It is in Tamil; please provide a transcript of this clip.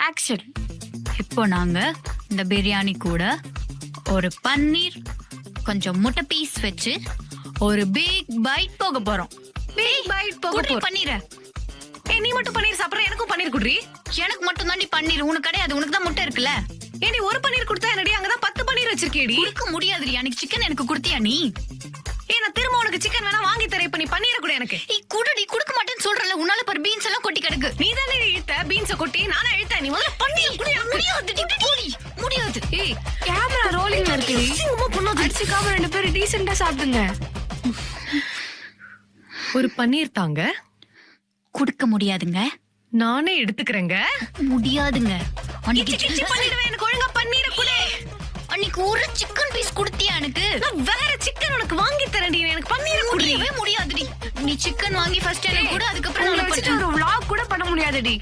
ஆக்ஷன். இப்போ நாங்க இந்த பிரியாணி கூட ஒரு பன்னீர், கொஞ்சம் முட்டை பீஸ் வச்சு ஒரு பிக் பைட் போக போறோம். பிக் பைட் போக போறோம். பன்னீர நீ மட்டும் பன்னீர் சாப்பிடுற, எனக்கும் பன்னீர் குடுறி. எனக்கு மட்டும் தாண்டி பன்னீர், உனக்கு கிடையாது. உனக்கு தான் முட்டை இருக்குல்ல. நீ ஒரு பன்னீர் கொடுத்தா என்னடி, அங்கதான் 10 பன்னீர் வச்சிருக்கேடி. கொடுக்க முடியாதுடி. அன்னைக்கு சிக்கன் எனக்கு கொடுத்தியா நீ? நான் திரும்ப உனக்கு சிக்கன் வேணா வாங்கி தரேன். இப்ப நீ பன்னீரை கூட எனக்கு. குடுடி. கொடுக்க மாட்டேன்னு சொல்றல. உன்னால பாரு பீன்ஸ் எல்லாம் கொட்டி கிடக்கு. நீ தானே இழுத்த பீன்ஸ கொட்டி, நானா இழுத்தேன். நீ முதல்ல பன்னீர் குடி. முடியாது. கேமரா ரோலிங்ல இருக்குடி. அடிச்சுக்காம 2 பேரும் டீசெண்டா சாப்பிடுங்க. ஒரு பன்னீர் தாங்க. கொடுக்க முடியாதுங்க. நானே எடுத்துக்கிறேங்க. முடியாதுங்க. பண்ணிடுவேன். எனக்கு ஒழுங்கா பன்னீரை குடு. அன்னைக்கு ஒரு சிக்கன் பீஸ் கொடுத்தியா எனக்கு? நான் வேற சிக்கன் உனக்கு வாங்கி தரேன்டி. எனக்கு பன்னீரை முடியவே முடியாதுடி. நீ சிக்கன் வாங்கி ஃபர்ஸ்ட் எனக்கு கூட, அதுக்கப்புறம் ஒரு vlog கூட பண்ண முடியாதுடி.